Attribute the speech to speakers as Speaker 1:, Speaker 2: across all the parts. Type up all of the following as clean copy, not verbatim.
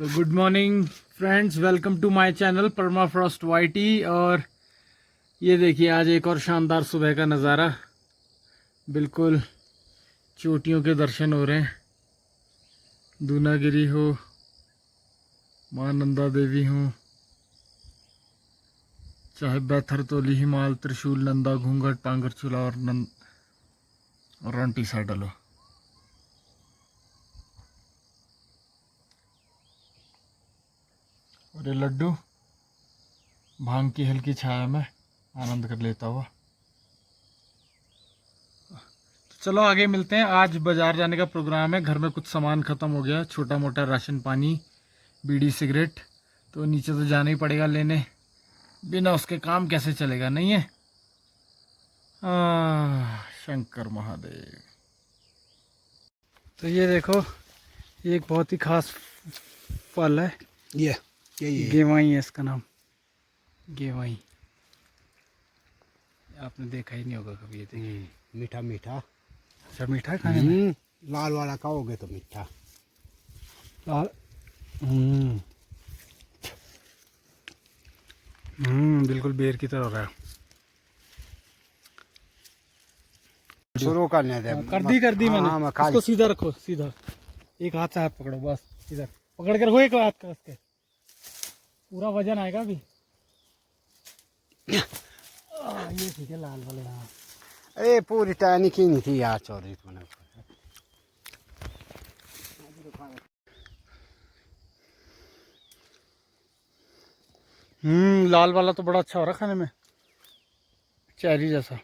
Speaker 1: तो good morning friends, welcome to my channel परमा फ्रॉस्ट वाईटी। और ये देखिए आज एक और शानदार सुबह का नज़ारा। बिल्कुल चोटियों के दर्शन हो रहे हैं। दूनागिरी हो, माँ नंदा देवी हो, चाहे बैथर तोली हिमाल त्रिशूल नंदा घूंघट पांगर चूला और रंटी सैडल हो। और ये लड्डू भांग की हल्की छाया में आनंद कर लेता हुआ। तो चलो आगे मिलते हैं। आज बाजार जाने का प्रोग्राम है। घर में कुछ सामान ख़त्म हो गया, छोटा मोटा राशन पानी, बीड़ी सिगरेट, तो नीचे तो जाना ही पड़ेगा लेने। बिना उसके काम कैसे चलेगा, नहीं है? शंकर महादेव। तो ये देखो, ये एक बहुत ही खास फल है।
Speaker 2: ये
Speaker 1: गेवाई है इसका नाम, गेवाई। आपने देखा ही नहीं होगा कभी। ये देखिए
Speaker 2: मीठा मीठा।
Speaker 1: अच्छा, मीठा खाने में।
Speaker 2: लाल वाला खाओगे तो मीठा।
Speaker 1: लाल। बिल्कुल बेर की तरह हो रहा है।
Speaker 2: शुरू करने दे।
Speaker 1: कर दी मैंने।
Speaker 2: हाँ,
Speaker 1: इसको सीधा रखो, सीधा एक हाथ से हाथ पकड़ो, बस इधर पकड़ कर रखो, एक हाथ का उसके पूरा वजन आएगा अभी। ये ठीक है, लाल वाले। हाँ,
Speaker 2: अरे पूरी टहनी की नहीं थी यार, चौधरी को
Speaker 1: लाल वाला तो बड़ा अच्छा हो रहा खाने में, चेरी जैसा।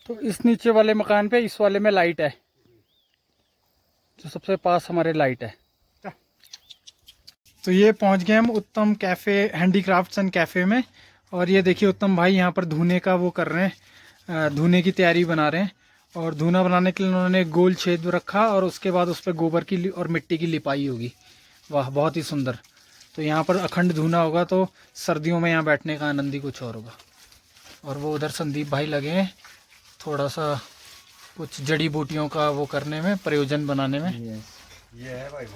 Speaker 1: तो इस नीचे वाले मकान पे, इस वाले में लाइट है, जो सबसे पास हमारे लाइट है। तो ये पहुंच गए हम उत्तम कैफ़े, हैंडीक्राफ्ट्स एंड कैफ़े में। और ये देखिए उत्तम भाई यहाँ पर धुने का वो कर रहे हैं, धुने की तैयारी बना रहे हैं। और धुना बनाने के लिए उन्होंने गोल छेद रखा और उसके बाद उस पर गोबर की और मिट्टी की लिपाई होगी। वाह, बहुत ही सुंदर। तो यहाँ पर अखंड धुना होगा, तो सर्दियों में यहाँ बैठने का आनंद ही कुछ और होगा। और वो उधर संदीप भाई लगे हैं थोड़ा सा कुछ जड़ी बूटियों का वो करने में, प्रयोजन बनाने में।
Speaker 2: ये है भाई।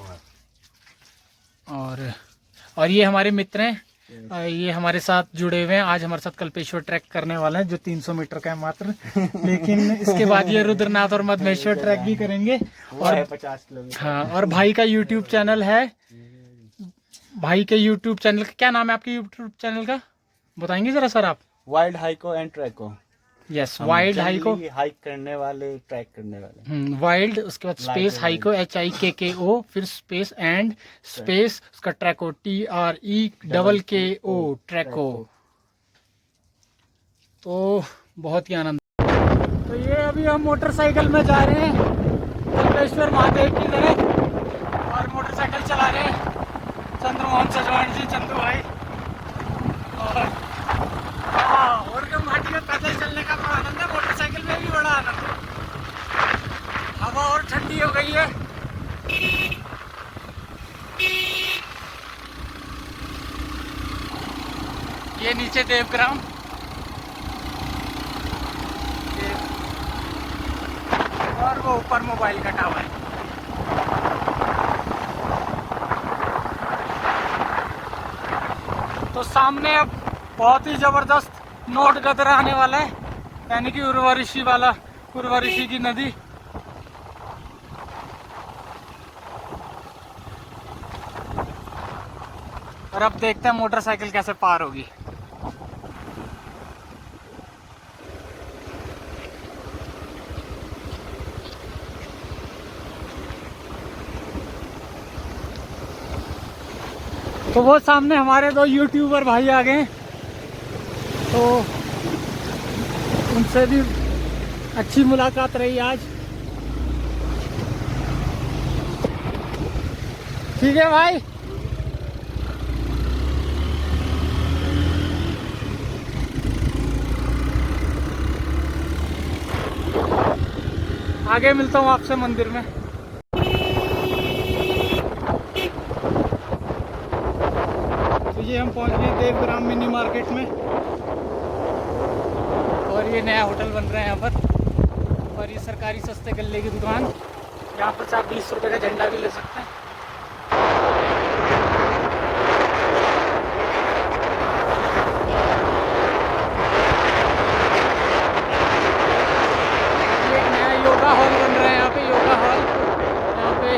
Speaker 1: और ये हमारे मित्र हैं, ये हमारे साथ जुड़े हुए हैं। आज हमारे साथ कल्पेश्वर ट्रैक करने वाले हैं, जो 300 मीटर का है मात्र। लेकिन इसके बाद ये रुद्रनाथ और मधमेश्वर ट्रैक भी करेंगे। और
Speaker 2: 50 किलोमीटर।
Speaker 1: हाँ, और भाई का यूट्यूब चैनल है। भाई के यूट्यूब चैनल का क्या नाम है? आपके यूट्यूब चैनल का बताएंगे जरा सर आप?
Speaker 3: Wild Hikko and Treko.
Speaker 1: Yes, wild Hikko,
Speaker 3: hike करने वाले, ट्रैक करने वाले।
Speaker 1: वाइल्ड, उसके बाद स्पेस हाइको, HIKKO, फिर स्पेस एंड स्पेस उसका ट्रैको, TREKO, ट्रैको। तो बहुत ही आनंद। तो ये अभी हम मोटरसाइकिल में जा रहे हैं कल्पेश्वर महादेव की तरफ, और मोटरसाइकिल चला रहे हैं चंद्रमोहन सजवान जी, चंदू भाई। और कम घाटी में पैदल चलने का बड़ा आनंद है, मोटरसाइकिल में भी बड़ा आनंद है। हवा और ठंडी हो गई है। ये नीचे देवग्राम, और वो ऊपर मोबाइल का टावर। तो सामने अब बहुत ही जबरदस्त नोट गदर आने वाला है, यानी कि उर्वशी की नदी। और अब देखते हैं मोटरसाइकिल कैसे पार होगी। तो वो सामने हमारे 2 यूट्यूबर भाई आ गए, तो उनसे भी अच्छी मुलाकात रही आज। ठीक है भाई। आगे मिलता हूँ आपसे मंदिर में। तो ये हम पहुँच गए देवग्राम मिनी मार्केट में, और ये नया होटल बन रहा है यहाँ पर, और ये सरकारी सस्ते गल्ले की दुकान। यहाँ पर आप 20 रुपये का झंडा भी ले सकते हैं। ये एक नया योगा हॉल बन रहा है यहाँ पे, योगा हॉल। यहाँ पे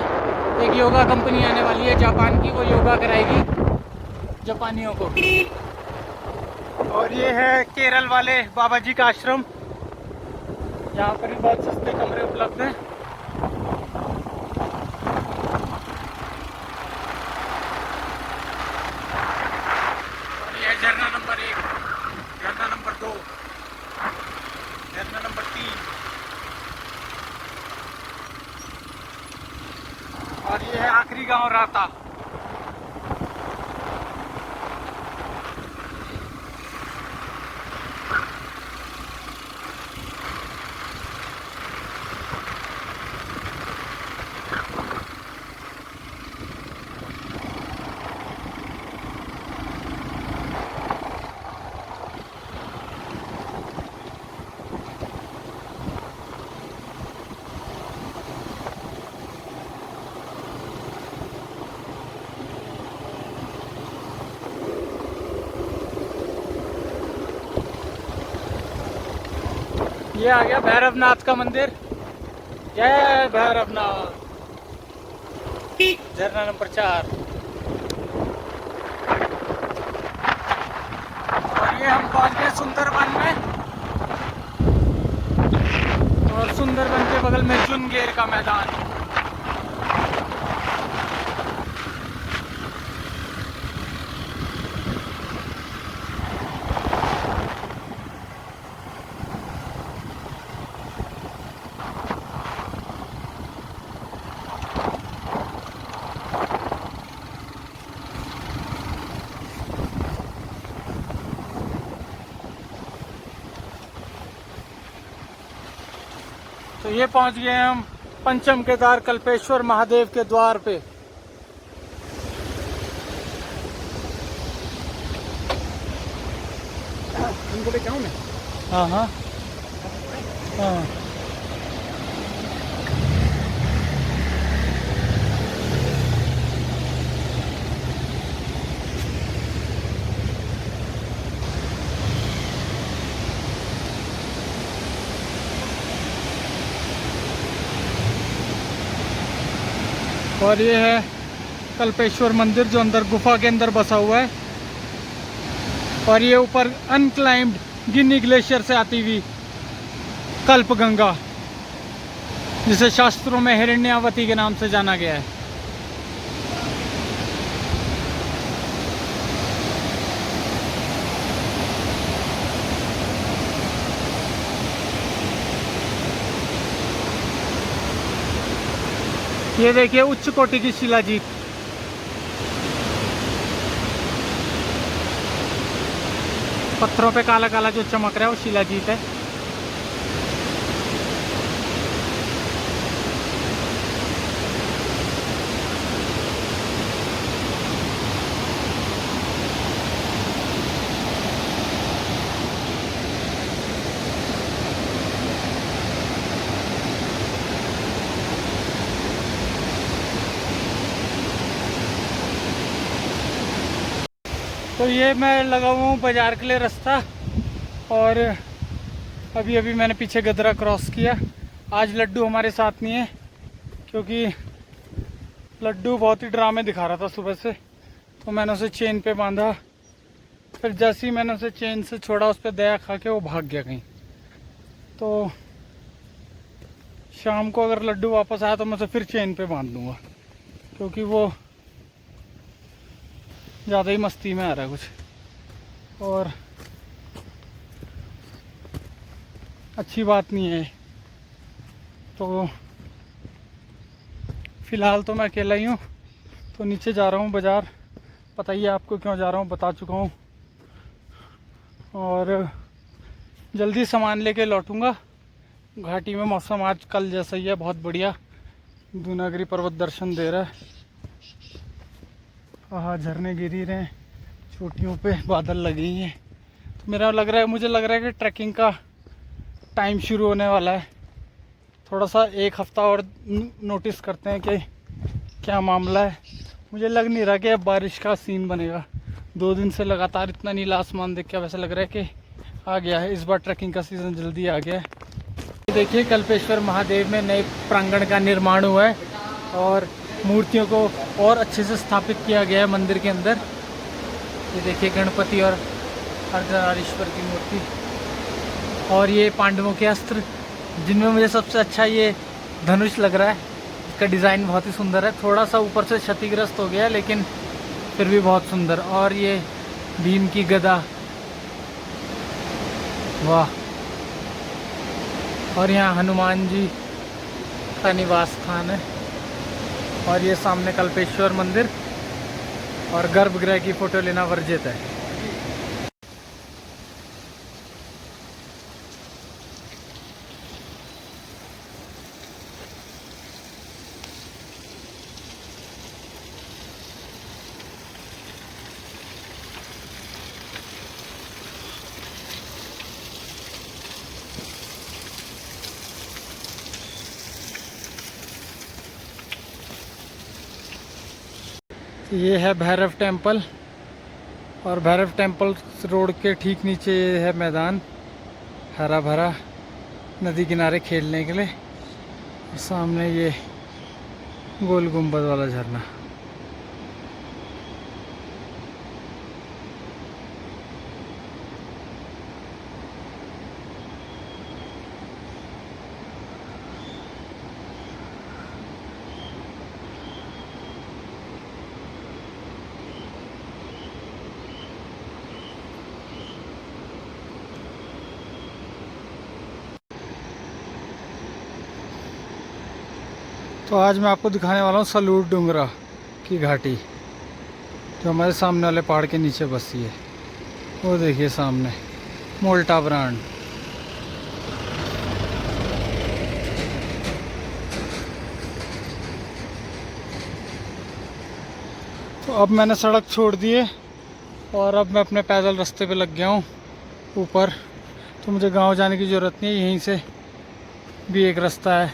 Speaker 1: एक योगा कंपनी आने वाली है जापान की, वो योगा कराएगी जापानियों को। और ये है केरल वाले बाबा जी का आश्रम। यहाँ पर भी बहुत सस्ते कमरे उपलब्ध हैं। और ये है झरना नंबर 1, झरना नंबर 2, झरना नंबर 3, और ये है आखिरी गांव राता। ये आ गया भैरवनाथ का मंदिर। जय भैरवनाथ। झरना नंबर 4। और ये हम पहुंच गए सुंदरबन में, और सुंदरबन के बगल में चुनगेर का मैदान। तो ये पहुंच गए हम पंचम केदार कल्पेश्वर महादेव के द्वार पे।
Speaker 2: इनको लेके आऊं मैं?
Speaker 1: हाँ हाँ हाँ। और ये है कल्पेश्वर मंदिर जो अंदर गुफा के अंदर बसा हुआ है। और ये ऊपर अनक्लाइम्ड गिन्नी ग्लेशियर से आती हुई कल्प गंगा, जिसे शास्त्रों में हिरण्यावती के नाम से जाना गया है। ये देखिए उच्च कोटि की शिलाजीत। पत्थरों पे काला काला जो चमक रहा है वो शिलाजीत है। तो ये मैं लगा हुआ हूँ बाजार के लिए रास्ता, और अभी अभी मैंने पीछे गदरा क्रॉस किया। आज लड्डू हमारे साथ नहीं है, क्योंकि लड्डू बहुत ही ड्रामे दिखा रहा था सुबह से, तो मैंने उसे चेन पे बांधा। फिर जैसे ही मैंने उसे चेन से छोड़ा, उस पर दया खा के वो भाग गया कहीं। तो शाम को अगर लड्डू वापस आया तो मैं उसे फिर चेन पे बांध दूँगा, क्योंकि वो ज़्यादा ही मस्ती में आ रहा है कुछ, और अच्छी बात नहीं है। तो फ़िलहाल तो मैं अकेला ही हूँ, तो नीचे जा रहा हूँ बाज़ार। पता ही है आपको क्यों जा रहा हूँ, बता चुका हूँ। और जल्दी सामान लेके लौटूँगा, घाटी में मौसम आज कल जैसा ही है, बहुत बढ़िया। दूनागिरी पर्वत दर्शन दे रहा है। वहाँ झरने गिर ही रहे हैं, चोटियों पे बादल लगे ही हैं। तो मुझे लग रहा है कि ट्रैकिंग का टाइम शुरू होने वाला है। थोड़ा सा एक हफ्ता और नोटिस करते हैं कि क्या मामला है। मुझे लग नहीं रहा कि अब बारिश का सीन बनेगा। 2 दिन से लगातार इतना नीला आसमान देख के वैसा लग रहा है कि आ गया है, इस बार ट्रैकिंग का सीज़न जल्दी आ गया है। देखिए कल्पेश्वर महादेव में नए प्रांगण का निर्माण हुआ है और मूर्तियों को और अच्छे से स्थापित किया गया है मंदिर के अंदर। ये देखिए गणपति और अर्धनारीश्वर की मूर्ति, और ये पांडवों के अस्त्र, जिनमें मुझे सबसे अच्छा ये धनुष लग रहा है। इसका डिज़ाइन बहुत ही सुंदर है, थोड़ा सा ऊपर से क्षतिग्रस्त हो गया है लेकिन फिर भी बहुत सुंदर। और ये भीम की गदा, वाह। और यहाँ हनुमान जी का निवास स्थान है। और ये सामने कल्पेश्वर मंदिर, और गर्भगृह की फ़ोटो लेना वर्जित है। ये है भैरव टेम्पल, और भैरव टेम्पल रोड के ठीक नीचे ये है मैदान, हरा भरा, नदी किनारे खेलने के लिए। और सामने ये गोल गुंबद वाला झरना। तो आज मैं आपको दिखाने वाला हूँ सलूट डुंगरा की घाटी, जो हमारे सामने वाले पहाड़ के नीचे बसी है। वो देखिए सामने मोल्टा ब्रांड। तो अब मैंने सड़क छोड़ दी है और अब मैं अपने पैदल रास्ते पे लग गया हूँ ऊपर। तो मुझे गांव जाने की ज़रूरत नहीं है, यहीं से भी एक रास्ता है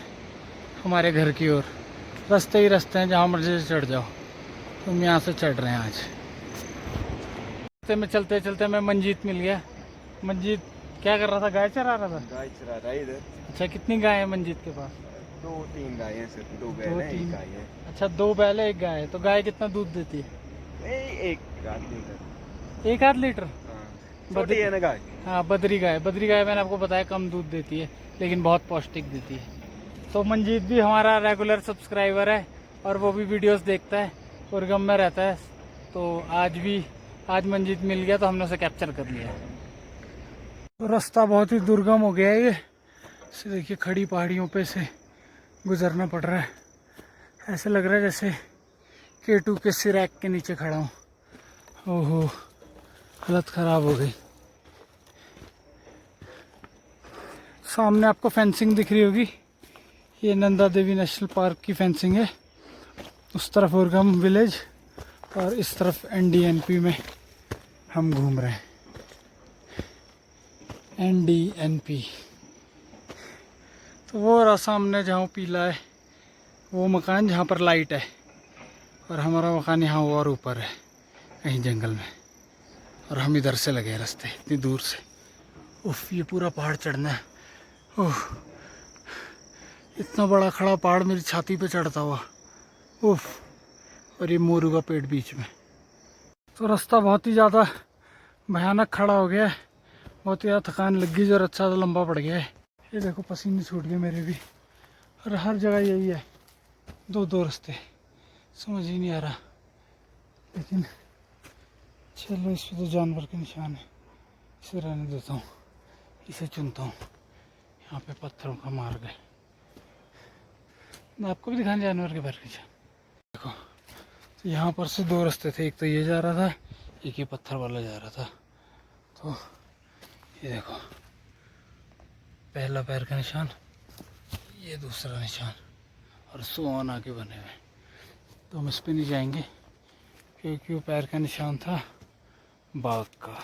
Speaker 1: हमारे घर की ओर। रास्ते ही रास्ते हैं, जहाँ मर्जी से चढ़ जाओ। तो हम यहाँ से चढ़ रहे हैं आज। रास्ते में चलते चलते मैं मंजीत मिल गया। मंजीत क्या कर रहा था? गाय चरा रहा था।
Speaker 3: गाय चरा रहा है इधर।
Speaker 1: अच्छा, कितनी गाय है मंजीत के पास?
Speaker 3: 2-3 गाय हैं सिर्फ, 2 बैल हैं, 1 गाय है।
Speaker 1: अच्छा, 2 बैल है, 1 गाय है। तो गाय कितना दूध देती है?
Speaker 3: 1 लीटर।
Speaker 1: 1 आध लीटर?
Speaker 3: छोटी है ना गाय।
Speaker 1: हाँ, बद्री गाय। बद्री गाय मैंने आपको बताया कम दूध देती है, लेकिन बहुत पौष्टिक देती है। तो मंजीत भी हमारा रेगुलर सब्सक्राइबर है और वो भी वीडियोस देखता है, उर्गम में रहता है। तो आज मंजीत मिल गया तो हमने उसे कैप्चर कर लिया। तो रास्ता बहुत ही दुर्गम हो गया है ये। इसे देखिए, खड़ी पहाड़ियों पे से गुजरना पड़ रहा है। ऐसे लग रहा है जैसे K2 के सिरैक के नीचे खड़ा हूँ। ओहो, हालत ख़राब हो गई। सामने आपको फेंसिंग दिख रही होगी, ये नंदा देवी नेशनल पार्क की फेंसिंग है। उस तरफ उर्गम विलेज और इस तरफ NDNP में हम घूम रहे हैं। NDNP। तो वो रहा सामने जहाँ पीला है वो मकान, जहाँ पर लाइट है, और हमारा मकान यहाँ और ऊपर है कहीं जंगल में। और हम इधर से लगे रास्ते इतनी दूर से। उफ, ये पूरा पहाड़ चढ़ना है। ओह, इतना बड़ा खड़ा पहाड़ मेरी छाती पे चढ़ता हुआ। उफ, और ये मोरू का पेड़ बीच में। तो रास्ता बहुत ही ज़्यादा भयानक खड़ा हो गया है, बहुत ही ज़्यादा थकान लग गई, जो अच्छा सा लंबा पड़ गया है। ये देखो, पसीने छूट गए मेरे भी। और हर जगह यही है, 2 रास्ते, समझ ही नहीं आ रहा। लेकिन चलो, इस पर तो जानवर के निशान है, इसे रहने देता हूँ, इसे चुनता हूँ। यहाँ पे पत्थरों का मार्ग है। मैं आपको भी दिखाने जानवर के पैर के निशान। देखो, तो यहाँ पर से 2 रास्ते थे, एक तो ये जा रहा था, एक ये पत्थर वाला जा रहा था। तो ये देखो, पहला पैर का निशान, ये दूसरा निशान और सो ऑन आगे बने हुए। तो हम इस पे नहीं जाएंगे क्योंकि वो पैर का निशान था बाघ का।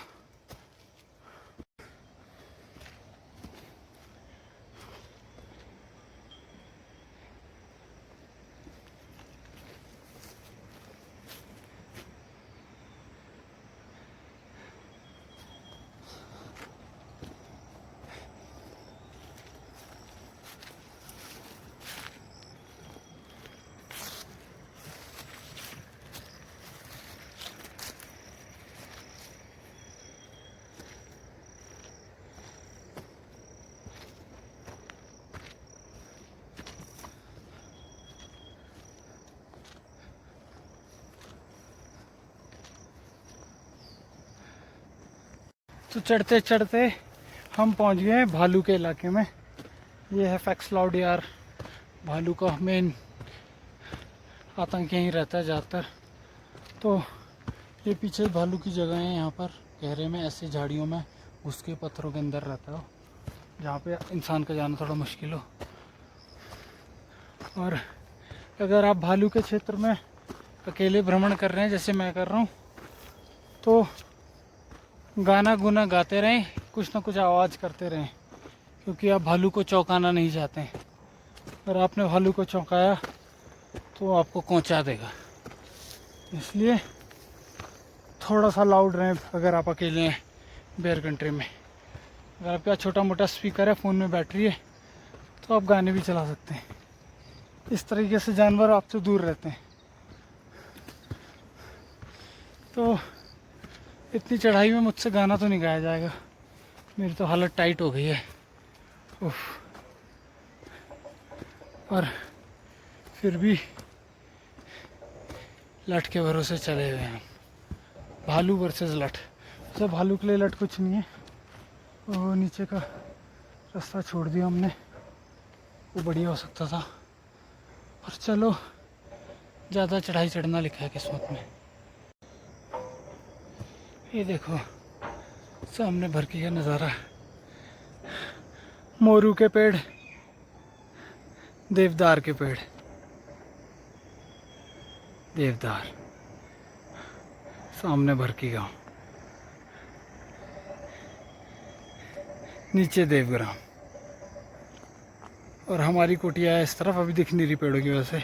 Speaker 1: तो चढ़ते चढ़ते हम पहुंच गए हैं भालू के इलाके में। ये है फैक्सलाउड यार, भालू का मेन आतंक यहीं रहता है ज़्यादातर। तो ये पीछे भालू की जगह है, यहाँ पर गहरे में ऐसे झाड़ियों में घुस के पत्थरों के अंदर रहता हो, जहाँ पे इंसान का जाना थोड़ा मुश्किल हो। और अगर आप भालू के क्षेत्र में अकेले भ्रमण कर रहे हैं जैसे मैं कर रहा हूँ, तो गाना गुना गाते रहें, कुछ ना कुछ आवाज़ करते रहें, क्योंकि आप भालू को चौंकाना नहीं चाहते हैं। अगर आपने भालू को चौंकाया तो आपको कोंचा देगा, इसलिए थोड़ा सा लाउड रहें अगर आप अकेले हैं बेयर कंट्री में। अगर आपके पास छोटा मोटा स्पीकर है, फ़ोन में बैटरी है, तो आप गाने भी चला सकते हैं। इस तरीके से जानवर आपसे दूर रहते हैं। तो इतनी चढ़ाई में मुझसे गाना तो नहीं गाया जाएगा, मेरी तो हालत टाइट हो गई है। उफ। पर फिर भी लठ के भरोसे चले हुए हैं। भालू वर्सेस लठ। तो भालू के लिए लठ कुछ नहीं है, वो नीचे का रास्ता छोड़ दिया हमने, वो बढ़िया हो सकता था, पर चलो ज़्यादा चढ़ाई चढ़ना लिखा है किस्मत में। ये देखो सामने भरकी का नज़ारा, मोरू के पेड़, देवदार के पेड़, देवदार, सामने भरकी गांव, नीचे देवग्राम, और हमारी कुटिया है इस तरफ। अभी दिख नहीं रही पेड़ों की वजह से,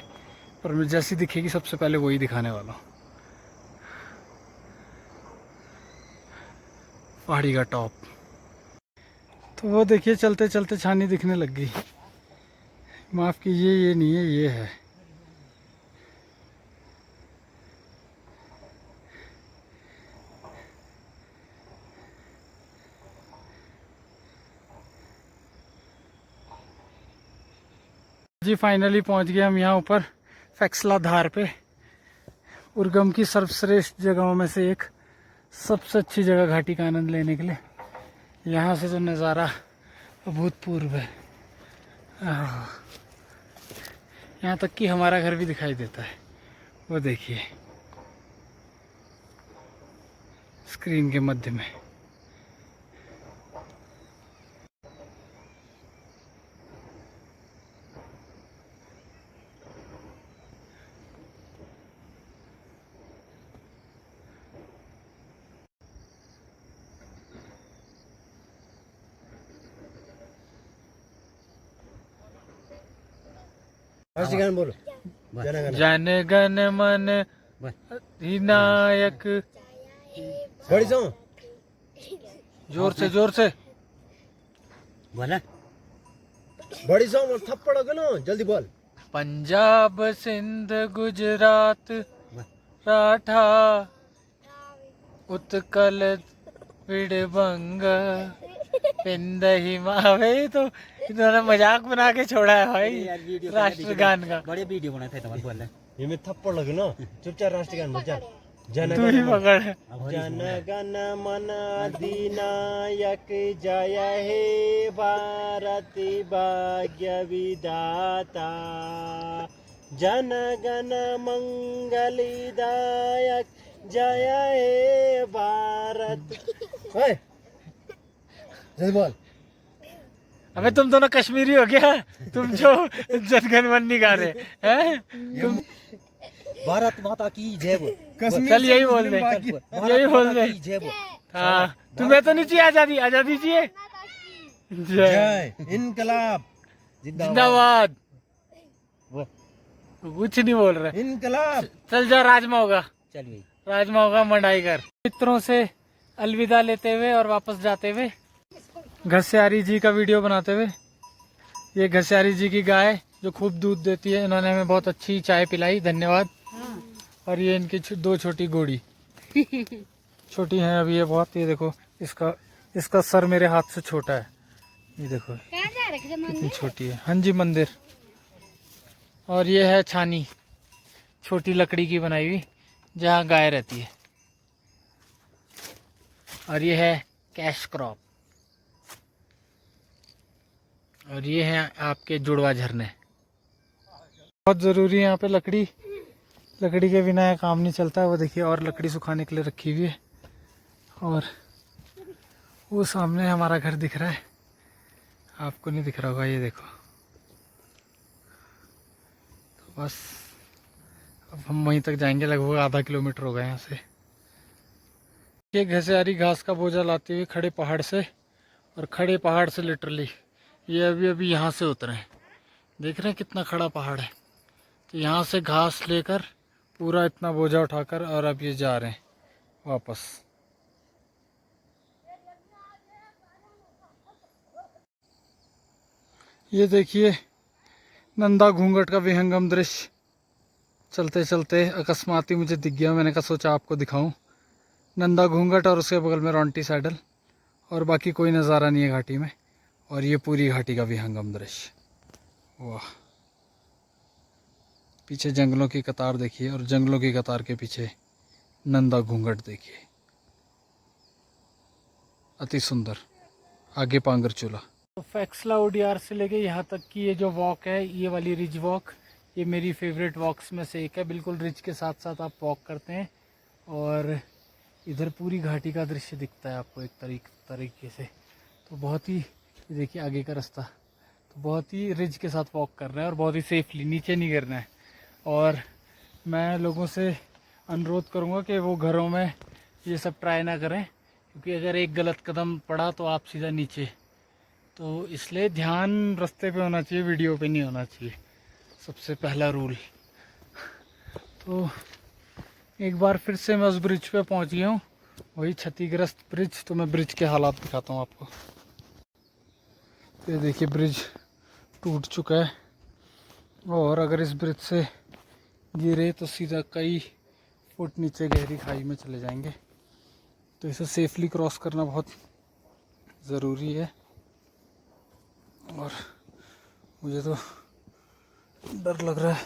Speaker 1: पर मैं जैसी दिखेगी सबसे पहले वही दिखाने वाला हूँ। पहाड़ी का टॉप। तो वो देखिए चलते चलते छानी दिखने लग गई। माफ़ कीजिए, ये नहीं है, ये है। जी फाइनली पहुंच गए हम यहाँ ऊपर फैक्सला धार पे, उर्गम की सर्वश्रेष्ठ जगहों में से एक, सबसे अच्छी जगह घाटी का आनंद लेने के लिए। यहाँ से जो नज़ारा अभूतपूर्व है। यहाँ तक कि हमारा घर भी दिखाई देता है, वो देखिए स्क्रीन के मध्य में।
Speaker 2: राष्ट्रगान बोलो।
Speaker 1: जन गण मन अधिनायक।
Speaker 2: बड़ी सो
Speaker 1: जोर से
Speaker 2: बोला। बड़ी सो बोल, थप्पड़ हो गया, जल्दी बोल।
Speaker 1: पंजाब सिंध गुजरात राठा उत्कल विडबंग पिंद हिमावे। तो इन्होंने मजाक बना के छोड़ा है भाई राष्ट्रगान का।
Speaker 2: बड़े वीडियो बनाए थे तुम्हारे बोल रहे। ये में थप्पड़ लगे ना, चुपचाप राष्ट्रगान बोल। चल
Speaker 1: तू ही पकड़।
Speaker 2: जन गण मन अधिनायक जय हे भारत भाग्य विधाता, जन गण मंगलदायक जय हे भारत। जल्दी बोल।
Speaker 1: अबे तुम दोनों कश्मीरी हो गया, तुम जो जनगण मन नहीं गा रहे हैं तुम।
Speaker 2: भारत माता की जय बोल।
Speaker 1: चल यही बोल दे, यही बोल दे।
Speaker 2: की जय बोल।
Speaker 1: हाँ तुम्हें तो नहीं चाहिए आजादी, आजादी चाहिए। जय
Speaker 2: जय इनकलाब
Speaker 1: जिंदाबाद।
Speaker 2: वो,
Speaker 1: कुछ नहीं बोल रहे।
Speaker 2: इनकलाब।
Speaker 1: चल जा, राजमा होगा,
Speaker 2: चलिए
Speaker 1: राजमा होगा, मंडाई कर। मित्रों से अलविदा लेते हुए और वापस जाते हुए घसियारी जी का वीडियो बनाते हुए। ये घसियारी जी की गाय जो खूब दूध देती है, इन्होंने हमें बहुत अच्छी चाय पिलाई, धन्यवाद। और ये इनकी दो छोटी घोड़ी छोटी हैं अभी ये बहुत। ये देखो इसका सर मेरे हाथ से छोटा है, ये देखो कितनी छोटी है। हाँ जी मंदिर। और ये है छानी, छोटी लकड़ी की बनाई हुई, जहाँ गाय रहती है। और ये है कैश क्रॉप। और ये है आपके जुड़वा झरने। बहुत ज़रूरी है यहाँ पे लकड़ी, लकड़ी के बिना यह काम नहीं चलता है। वो देखिए और लकड़ी सुखाने के लिए रखी हुई है। और वो सामने हमारा घर दिख रहा है, आपको नहीं दिख रहा होगा, ये देखो। तो बस अब हम वहीं तक जाएंगे, लगभग आधा किलोमीटर होगा यहाँ से। ये घसियारी घास का बोझा लाती हुई खड़े पहाड़ से, और खड़े पहाड़ से लिटरली ये अभी यहाँ से उतरे हैं। देख रहे हैं कितना खड़ा पहाड़ है। तो यहाँ से घास लेकर पूरा इतना बोझा उठाकर और अब ये जा रहे हैं वापस। ये देखिए नंदा घूंघट का विहंगम दृश्य। चलते चलते अकस्मात ही मुझे दिख गया, मैंने कहा सोचा आपको दिखाऊं। नंदा घूंघट और उसके बगल में रॉन्टी सैडल, और बाकी कोई नज़ारा नहीं है घाटी में। और ये पूरी घाटी का विहंगम दृश्य, वाह। पीछे जंगलों की कतार देखिए, और जंगलों की कतार के पीछे नंदा घूंघट देखिए, अति सुंदर। आगे पांगर चूल्हा। तो फैक्सला ओडीआर से लेके यहाँ तक की ये जो वॉक है, ये वाली रिज वॉक, ये मेरी फेवरेट वॉक्स में से एक है। बिल्कुल रिज के साथ साथ आप वॉक करते हैं और इधर पूरी घाटी का दृश्य दिखता है आपको एक तरीके से। तो बहुत ही, ये देखिए आगे का रास्ता, तो बहुत ही रिज के साथ वॉक कर रहे हैं और बहुत ही सेफली, नीचे नहीं गिरना है। और मैं लोगों से अनुरोध करूँगा कि वो घरों में ये सब ट्राई ना करें, क्योंकि अगर एक गलत कदम पड़ा तो आप सीधा नीचे। तो इसलिए ध्यान रास्ते पे होना चाहिए, वीडियो पे नहीं होना चाहिए, सबसे पहला रूल। तो एक बार फिर से मैं उस ब्रिज पे पहुंच गया हूँ, वही क्षतिग्रस्त ब्रिज। तो मैं ब्रिज के हालात दिखाता हूँ आपको। ये देखिए ब्रिज टूट चुका है, और अगर इस ब्रिज से गिरे तो सीधा कई फुट नीचे गहरी खाई में चले जाएंगे। तो इसे सेफली क्रॉस करना बहुत ज़रूरी है। और मुझे तो डर लग रहा है,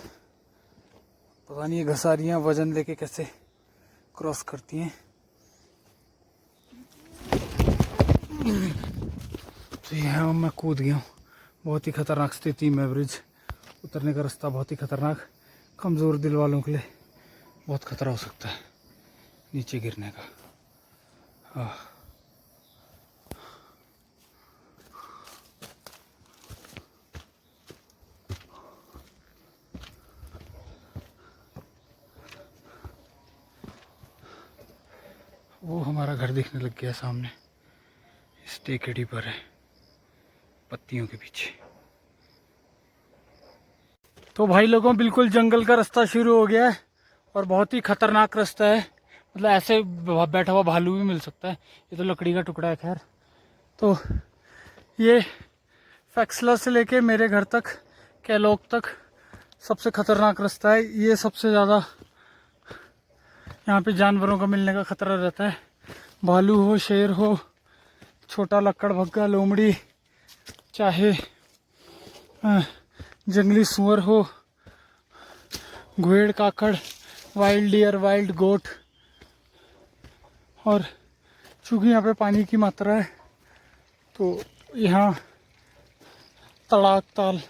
Speaker 1: पता नहीं ये घसारियाँ वजन लेके कैसे क्रॉस करती हैं। तो यहाँ मैं कूद गया हूँ, बहुत ही खतरनाक स्थिति में ब्रिज। उतरने का रास्ता बहुत ही खतरनाक, कमज़ोर दिल वालों के लिए बहुत खतरा हो सकता है नीचे गिरने का। वो हमारा घर दिखने लग गया सामने, इस टेकड़ी पर है, पत्तियों के पीछे। तो भाई लोगों, बिल्कुल जंगल का रास्ता शुरू हो गया है, और बहुत ही खतरनाक रास्ता है। मतलब ऐसे बैठा हुआ भालू भी मिल सकता है। ये तो लकड़ी का टुकड़ा है खैर। तो ये फैक्सला से लेके मेरे घर तक, कैलोक तक सबसे खतरनाक रास्ता है। ये सबसे ज़्यादा यहाँ पे जानवरों का मिलने का खतरा रहता है। भालू हो, शेर हो, छोटा लक्कड़ भग्गा, लोमड़ी, चाहे जंगली सुअर हो, घुएड़, काकड़, वाइल्ड डियर, वाइल्ड गोट। और चूँकि यहाँ पे पानी की मात्रा है, तो यहाँ तड़ाक ताल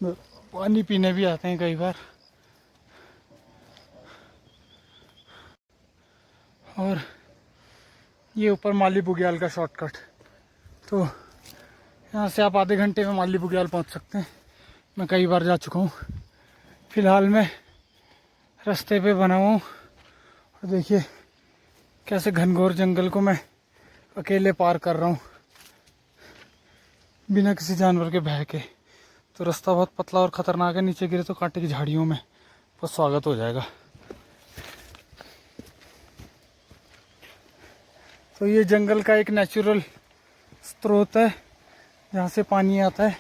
Speaker 1: पानी पीने भी आते हैं कई बार। और ये ऊपर माली बुग्याल का शॉर्टकट। तो यहाँ से आप आधे घंटे में माली बुग्याल पहुँच सकते हैं। मैं कई बार जा चुका हूँ। फ़िलहाल मैं रास्ते पे बना हुआ हूँ और देखिए कैसे घनघोर जंगल को मैं अकेले पार कर रहा हूँ बिना किसी जानवर के भय के। तो रास्ता बहुत पतला और ख़तरनाक है, नीचे गिरे तो कांटे की झाड़ियों में बहुत स्वागत हो जाएगा। तो ये जंगल का एक नेचुरल स्रोत है जहाँ से पानी आता है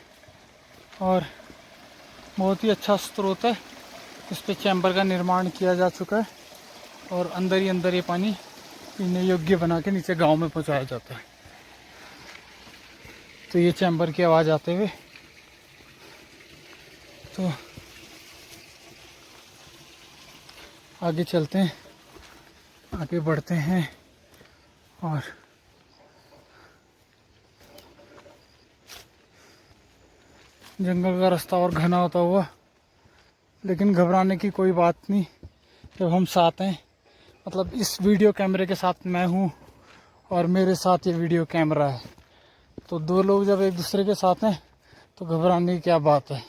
Speaker 1: और बहुत ही अच्छा स्रोत है। इस पे चैम्बर का निर्माण किया जा चुका है और अंदर ही अंदर ये पानी पीने योग्य बना के नीचे गांव में पहुंचाया जाता है। तो ये चैम्बर की आवाज़ आते हुए तो आगे चलते हैं, आगे बढ़ते हैं और जंगल का रास्ता और घना होता हुआ, लेकिन घबराने की कोई बात नहीं जब हम साथ हैं। मतलब इस वीडियो कैमरे के साथ मैं हूँ और मेरे साथ ये वीडियो कैमरा है, तो दो लोग जब एक दूसरे के साथ हैं तो घबराने की क्या बात है।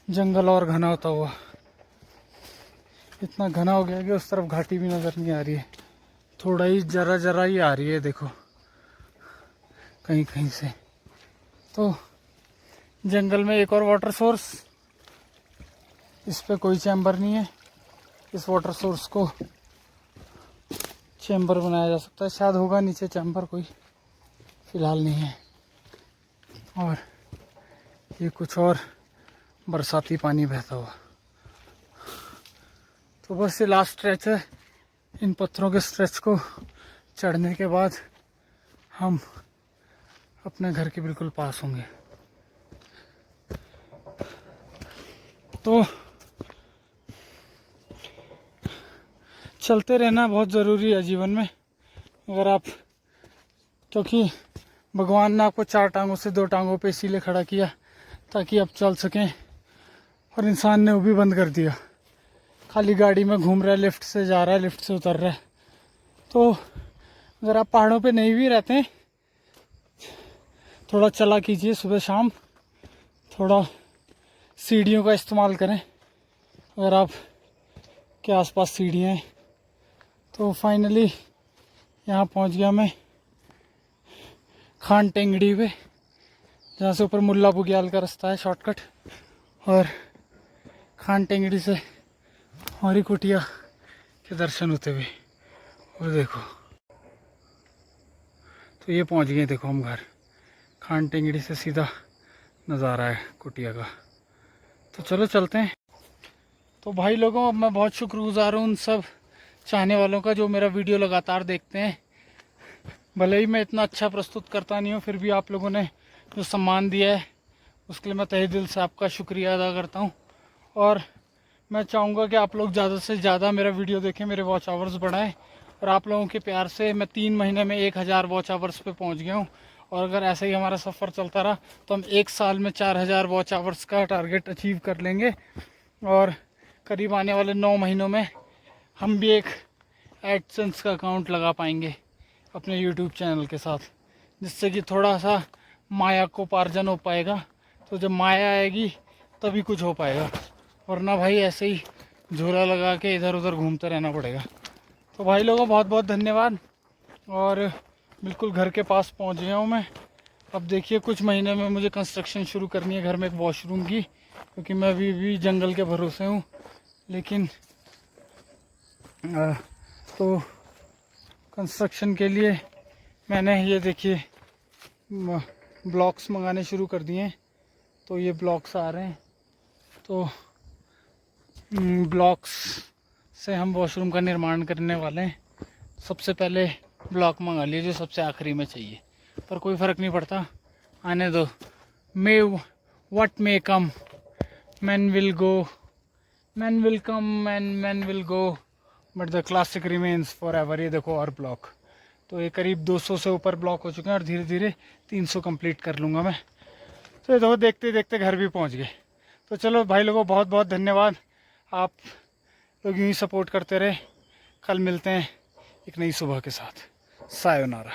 Speaker 1: जंगल और घना होता हुआ इतना घना हो गया कि उस तरफ घाटी भी नज़र नहीं आ रही है, थोड़ा ही जरा ही आ रही है देखो कहीं कहीं से। तो जंगल में एक और वाटर सोर्स, इस पे कोई चैम्बर नहीं है। इस वाटर सोर्स को चैम्बर बनाया जा सकता है, शायद होगा नीचे चैम्बर, कोई फ़िलहाल नहीं है। और ये कुछ और बरसाती पानी बहता हुआ। तो बस ये लास्ट स्ट्रेच है। इन पत्थरों के स्ट्रेच को चढ़ने के बाद हम अपने घर के बिल्कुल पास होंगे। तो चलते रहना बहुत ज़रूरी है जीवन में। अगर आप, क्योंकि भगवान ने आपको 4 टांगों से 2 टांगों पे इसीलिए खड़ा किया ताकि आप चल सकें, और इंसान ने वो भी बंद कर दिया। खाली गाड़ी में घूम रहा है, लिफ्ट से जा रहा है, लिफ्ट से उतर रहा है। तो अगर आप पहाड़ों पे नहीं भी रहते हैं, थोड़ा चला कीजिए सुबह शाम, थोड़ा सीढ़ियों का इस्तेमाल करें। अगर आप के आसपास सीढ़ियाँ हैं तो फाइनली यहाँ पहुँच गया मैं खान टेंगड़ी पे, जहाँ से ऊपर मुल्ला बुग्याल का रास्ता है शॉर्टकट। और खान टेंगड़ी से हमारी कुटिया के दर्शन होते हुए, और देखो तो ये पहुँच गए। देखो हम घर खान टेंगड़ी से सीधा नज़ारा है कुटिया का। तो चलो चलते हैं। तो भाई लोगों, अब मैं बहुत शुक्रगुजार हूँ उन सब चाहने वालों का जो मेरा वीडियो लगातार देखते हैं। भले ही मैं इतना अच्छा प्रस्तुत करता नहीं हूँ, फिर भी आप लोगों ने जो सम्मान दिया है उसके लिए मैं तहे दिल से आपका शुक्रिया अदा करता हूँ। और मैं चाहूँगा कि आप लोग ज़्यादा से ज़्यादा मेरा वीडियो देखें, मेरे वॉच आवर्स बढ़ाएं। और आप लोगों के प्यार से मैं 3 महीने में 1000 वॉच आवर्स पे पहुँच गया हूँ। और अगर ऐसे ही हमारा सफ़र चलता रहा तो हम 1 साल में 4000 वॉच आवर्स का टारगेट अचीव कर लेंगे। और करीब आने वाले 9 महीनों में हम भी एक एडसेंस का अकाउंट लगा पाएंगे अपने यूट्यूब चैनल के साथ, जिससे कि थोड़ा सा माया को पार्जन हो पाएगा। तो जब माया आएगी तभी कुछ हो पाएगा, वरना भाई ऐसे ही झोला लगा के इधर उधर घूमते रहना पड़ेगा। तो भाई लोगों बहुत बहुत धन्यवाद। और बिल्कुल घर के पास पहुंच गया हूं मैं। अब देखिए कुछ महीने में मुझे कंस्ट्रक्शन शुरू करनी है घर में एक वॉशरूम की, क्योंकि मैं अभी भी जंगल के भरोसे हूँ। लेकिन तो कंस्ट्रक्शन के लिए मैंने ये देखिए ब्लॉक्स मंगाने शुरू कर दिए हैं। तो ये ब्लॉक्स आ रहे हैं, तो ब्लॉक्स से हम वॉशरूम का निर्माण करने वाले हैं। सबसे पहले ब्लॉक मंगा लिए जो सबसे आखिरी में चाहिए, पर कोई फ़र्क नहीं पड़ता, आने दो। May what may come, man will go, man will come and man will go, but the classic remains forever. ये देखो और ब्लॉक, तो ये करीब 200 से ऊपर ब्लॉक हो चुके हैं और धीरे धीरे 300 कंप्लीट कर लूँगा मैं। तो ये देखो देखते देखते घर भी पहुँच गए। तो चलो भाई लोगों बहुत बहुत धन्यवाद, आप लोग यूँ ही सपोर्ट करते रहे। कल मिलते हैं एक नई सुबह के साथ। सायोनारा।